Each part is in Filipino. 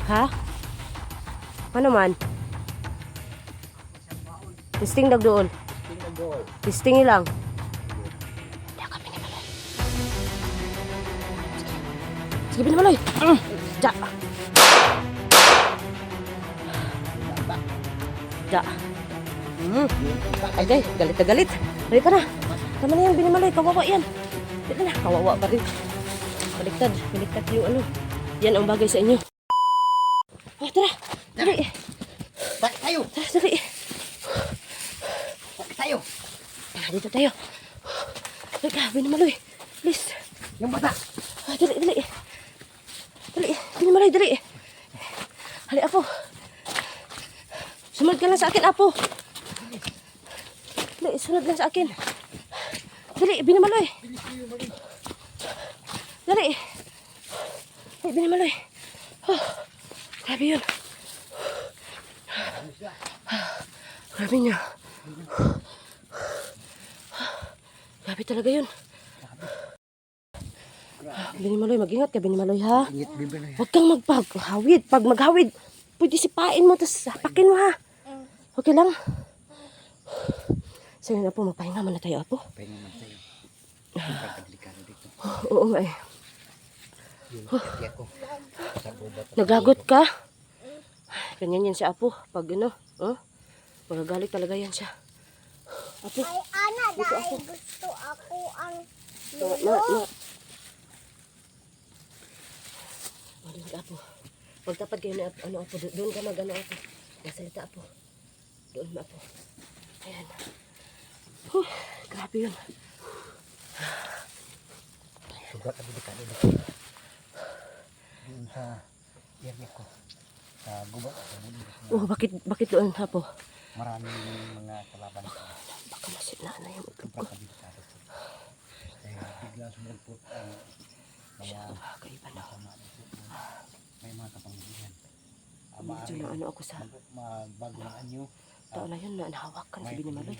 Ha? Ano man? Testing dagdoon. Testing lang. Hindi kami ni Maloy. Sige, Maloy. Ja. Ja. Agay, galit na galit. Halika na. Tama na yan, Binimaloy. Kawawa yan. Dito na, kawawa pa rin. Baliktad yung ano. Yan ang bagay sa inyo. Ah, tara. Dali. Balik tayo! Tara, dali. Balik tayo! Ah, dito tayo. Halika, Binimaloy. Please. Yung bata! Ah, dali. Dali, Binimaloy, dali. Hali, Apo. Sunod ka lang sa akin, Apo. Dali, sunod lang sa akin. Dali, Binimaloy. Dali. Ay, Binimaloy. Oh, grabe yun. Grabe niya. Grabe talaga yun. Binimaloy, mag-ingat ka, Binimaloy, ha? Huwag kang magpaghawid. Pag maghawid, pwede sipain mo, tapos sapakin mo, ha? Okay lang? Sige na po, magpahinga muna tayo, Apo. Pahinga man tayo. Pagkadelikado dito. Oo nga eh. Yung kati ako. Sa gubat. Nagagot ka? Ganyan yan si Apo. Pag ano, magagalit talaga yan siya. Apo. Ay, Ana, Dito, dahil Apo. gusto ako ang Ma. Doon ka, Apo. Magtapad kayo na, ano, Apo. Doon ka mag, ano, Apo. Nasalita, Apo. Doon, Apo. Ayan. Grabe yun. Sugat ang delikado dito. Doon sa area ko. Sa gubat. Sa bulit. Oh, bakit doon, Apo? Maraming mga kalaban. Baka masina na yung utlog ko. Sobrang delikado po. Kaya bigla sumulpot ang mga Kaiba na. kasama dito. May mga kapangyarihan. Medyo na ano ako sa Magbago na anyo. taon na yun na nahawakan si Binimaloy.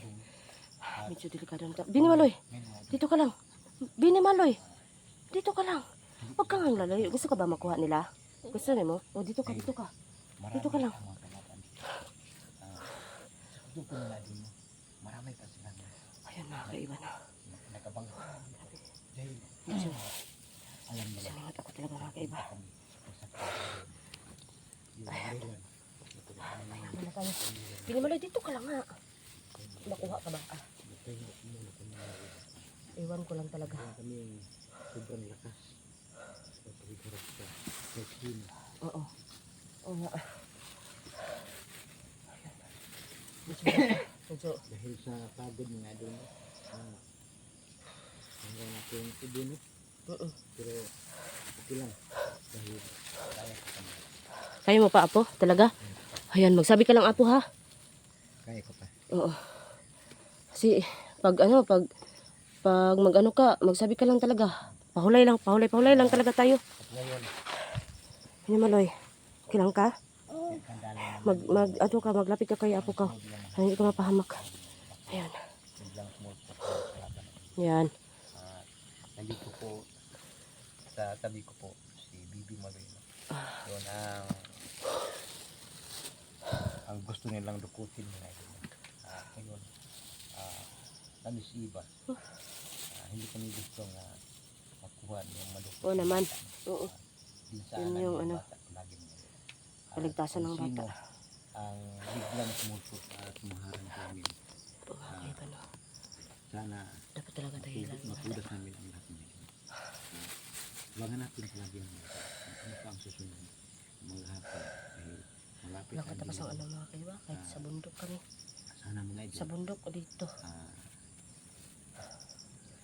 At Medyo delikado na. Binimaloy, may mga dito ka lang. Binimaloy, dito ka lang. Huwag kang ang lalayo. Gusto ka ba makuha nila? Gusto niyo mo? O, dito ka. Dito ka lang. mga kalaban. Yung po nila din mo. Marami pa sila. Ayun na, kaiba na. Nakabang. Dahil Medyo alam nila. salingat ako talaga mga kaiba. Ano na tayo? Binimaloy, dito ka lang ha. Makuha ka ba? Iwan ko lang talaga. Kami yung sobrang lakas. Pagkakarap sa vaccine. Oo. Oo nga. Medyo. Dahil sa pagod nga doon. Hanggang natin ibunot. Pero okay lang. Dahil kaya ko kami. Kaya mo pa, Apo? Talaga? Ayan, magsabi ka lang, Apo, ha? Kaya ko pa. Oo. Kasi, pag mag-ano ka, magsabi ka lang talaga. Pahulay lang talaga tayo. At ngayon, Binimaloy, kilang ka? sandali na Maglapit ka kay Apo ka. Hindi ka mapahamak. Ayan. biglang sumulpot sa kalaban. Ayan. Nandito po sa tabi ko po si Bibi Malino. Yun ang gusto nilang dukutin nila. Ngayon, kami si Iba. Hindi kami gusto nga makuha yung madukot. Oo naman. Oo. Yun Yun yung ano, lagi mo. kaligtasan ng Kung bata. sino ang biglang sumulpot at maharang sa amin. Ito nga kayo ba, no? Sana Dapat talaga tayo lagi mapudas namin ang lahat nila. Huwag natin palagi ang ano pa ang susunod. Mga hapon. Dahil malapit Walang katapas ang ano mga kayo ba? Kahit sa bundok kami. sana mga idol. Sa bundok o dito.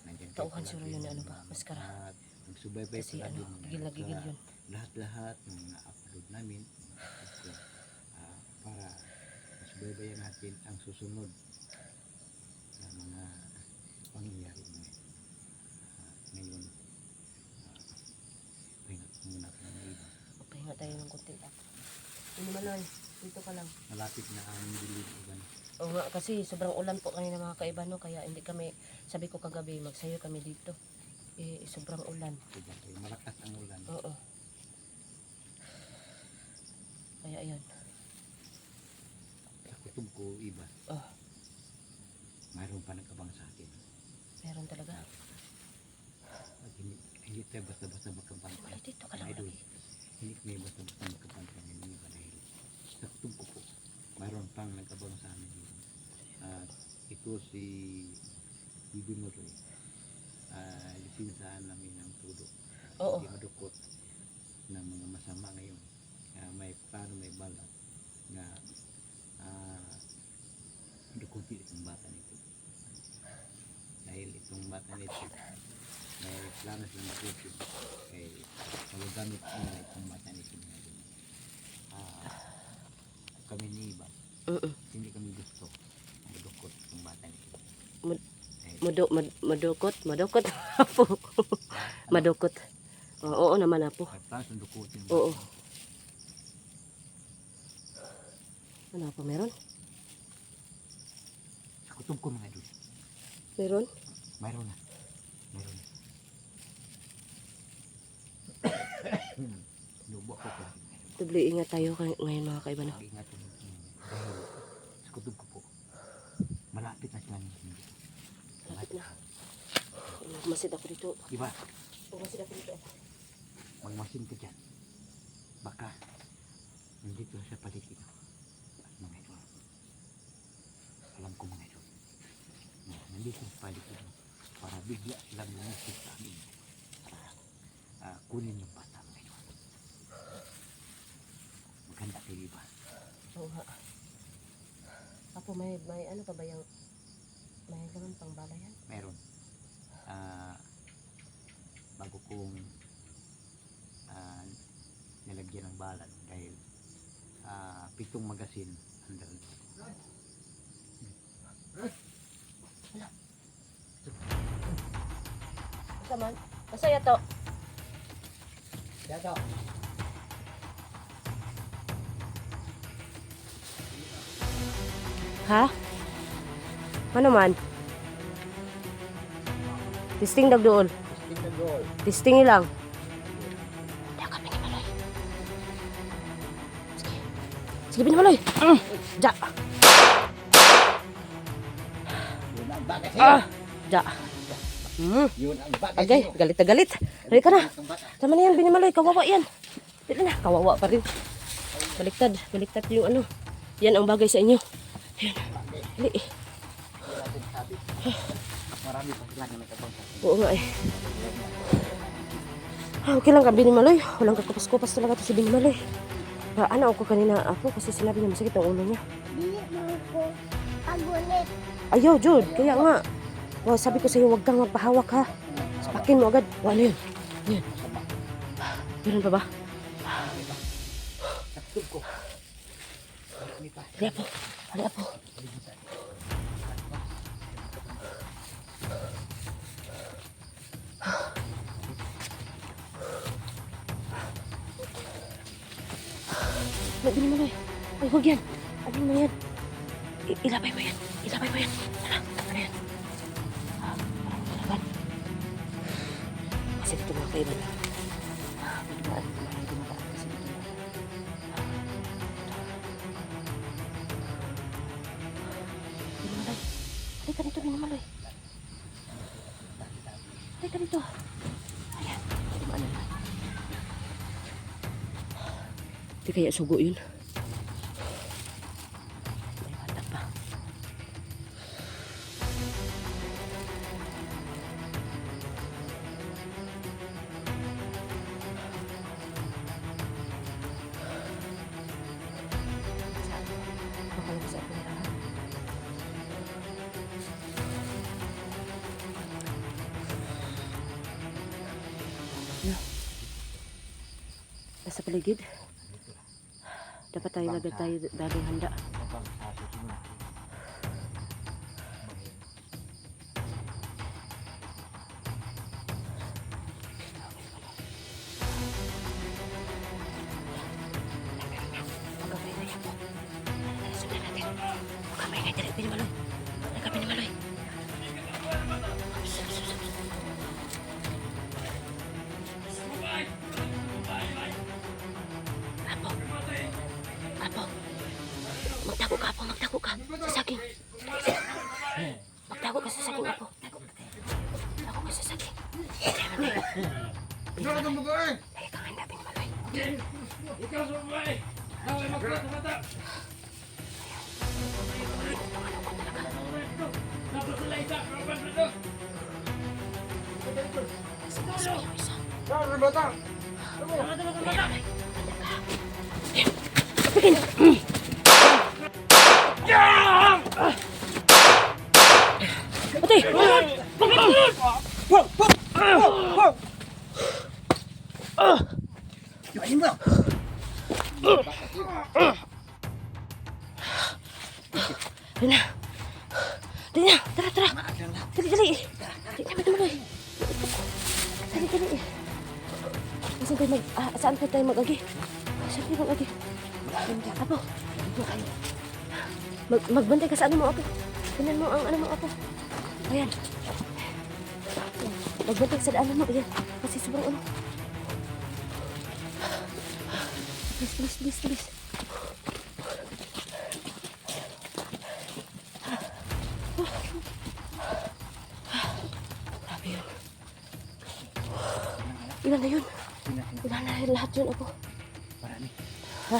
Nandiyan kayo Tauhan palagi siguro yun ano ba? Maskara. at magsubaybay Kasi palagi ano, mga gigil na gigil yun. lahat-lahat ng mga upload namin para masubaybayan natin ang susunod na mga pangyayari ngayon. Pahinga muna po ng iba. Pahinga tayo ng konti. Binimaloy, dito ka lang. Malapit na ang dilim iban. Oo nga, kasi sobrang ulan po kanina mga kaiba, no? Kaya hindi kami, sabi ko kagabi, magsayo kami dito. Sobrang ulan. Malakas ang ulan. Oo. ko iba. Oh, Mayroon pa nag-abang sa akin. meron talaga. At hindi tayo basta-basta magkabantay. Ay, dito ka lang Idol. lagi. Hindi kami basta-basta magkabantay ng iba dahil sa kutub ko po, mayroon pang nag-abang sa amin. At ito si Bibi Moroy. Lisinsahan namin ng tudo. Oo. Hindi madukot ng mga masama ngayon. May plano, may balak na dukutin itong bata nito. Dahil itong bata nito, may plano silang dukutin. Kaya magagamit nila itong bata nito. Kami ni iba, hindi kami gusto madukot itong bata nito. Madukot. Apo. Madukot. Oo naman apo. May plano silang dukutin. Oo. Ano po meron? Sa kutub ko mga idol. Meron? Mayroon na. Mayroon na. Lubo ako po. Doble ingat tayo ngayon mga kaiba na. Mag-ingat po. Dahil sa kutub ko po, malapit na sila hindi. Lapit na. Masid ako dito. Diba? Masid ako dito. Magmasin ka dyan. Baka nandito sa paligid. At mga idol. Alam ko mga idol. Nandito sa paligid. Para bigla silang lumusik sa amin. Kunin yung bata mga idol. Maganda kayo iba. Oo nga. Apo may ano pa ba yung may ganun pang balayan? Meron. Bago kong nilagyan ng balan dahil 7 magasin under. Basta man. Masaya to. Yato. Ha? Ano man? Testing dagdoon. Testing lang. Hindi kami ni Maloy. Sige ni Maloy. Ja. Yun ang bagay Ja. Yun ang bagay Agay, galit na galit. Halika ka na. Tama na yan, Binimaloy. Kawawa yan. Dito na, kawawa pa rin. Baliktad yung ano. Yan ang bagay sa inyo. Ayun. Hali. Marami pa sila na nagkabang sa Oo nga eh. Okay lang ka, Binimaloy. Walang kakupas-kupas talaga ito si Binimaloy. Ano ako kanina ako kasi sinabi niya masakit ang ulo niya. Hindi mo ko agunit. Ayaw, Jude. Kaya nga. Sabi ko sa'yo, huwag kang magpahawak ha. Sapakin mo agad. Ano yun? Yan. Meron pa ba? kutub ko. Hali apo. Hali apo. Hindi mo na eh. Ay, huwag yan. Ano mo yan? Ilapay mo yan. Ilapay mo yan. Ano yan? Parang malaban. Kasi dito mga kaiban. Dumaan kasi dito. Binimalay. Halika dito, Binimalay. Halika dito. Ayan. Dumaan na. Di kaya sugo yun. May bata pa. Baka lang sa akin nila. Nasa paligid. Dapat tayo agad tayo daging handa. Abang sa susunod. Huwag kang maingay po. Sundan natin. Huwag kang maingay. Dali, Binimaloy. Dali ka, Binimaloy. Apo. Apo. saging. Magtago ka sa saging, Apo. Tago ka sa saging. Ikaw na itong babae! Lagi kang handa, Binimaloy. Ikaw sa babae! Ikaw ay magkulat sa mata! Dapat sila isa! Kapan sa ito! Ikaw sa bata! Patay! Iwain mo! Dali na. Dali na. Tara, tara. Maagang lang. Dali, dali. Dali na, Binimaloy. Dali, dali. Saan pa tayo mag-agi? Saan tayo mag-agi? Apo. Magbantay ka sa ano mo, Apo. Tingnan mo ang ano mo, Apo. Ayan. Magbantay ka sa ano mo. Ayan. Kasi sobrang ano. Bilis, bilis, bilis, bilis. Grabe yun. Ilan na yun? Ilan na lahat yun, Apo? Marami. Ha?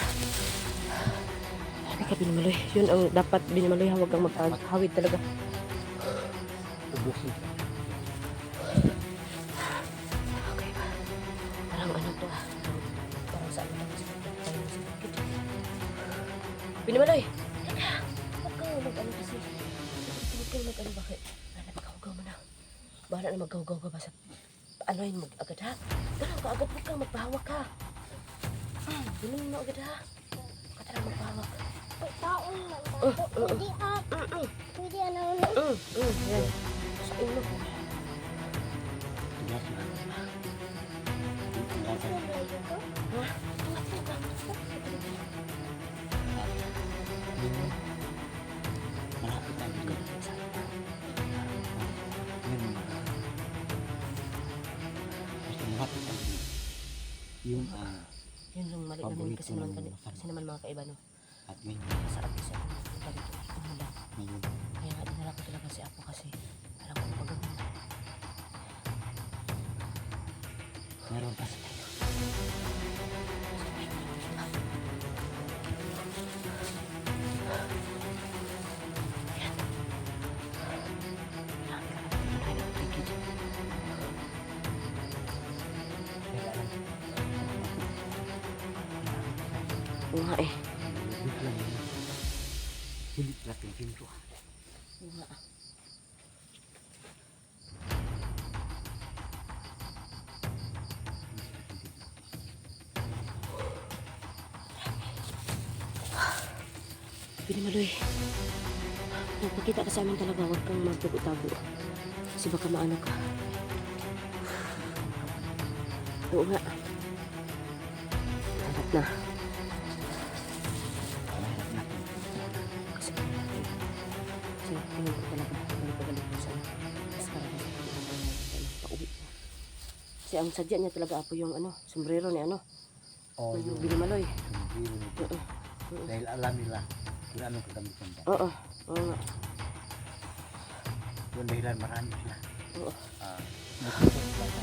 Marami ka, Binimaloy. Yun ang dapat, Binimaloy. Huwag kang maghawid talaga. Ubusin. Okay ba? Parang ano to ah. Parang saan na sa bukid. Binimaloy! Teka! Huwag kang mag-ano kasi. Huwag kang mag-ano bakit? Magkahugaw mo na. Bahala na magkahugaw ka ba sa... Ano yun mag-agad ha? Ganun ka agad. Huwag kang magpahawak ha. Ganun mo agad ha. Katara magpahawak. Taon lang ako. Pwede at. Pwede ano. Yan. Sa ulo. Tigas na. Ha? Tumatlo ka. Malapit tayo dito. Ngayon, basta malapit tayo dito. Yung Yun yung mali namin kasi naman, kasi naman mga kaiba no. at ngayon, Sa atin sa ganito. Ano lang. ngayon, Kaya nga dinala ko talaga si Apo kasi alam ko pag meron pa sa tayo. Oo nga eh. Biglang yun. Hilit lang yung pinto. Oo nga. Binimaloy. Nagpakita ka sa amin talaga. Huwag kang magtago-tago. Kasi baka maano ka. Oo nga. Harap na. Mahirap na. Kasi tingin ko talaga. Balik ko sa mas talaga pauwi. Kasi ang sadya niya talaga Apo yung ano, sombrero ni ano. O Yung yung Binimaloy. biro nito. Dahil alam nila kung anong kagamitan dyan. Oo. Oo nga. Yung dahilan marami sila. Oo. Nagtutok pa sa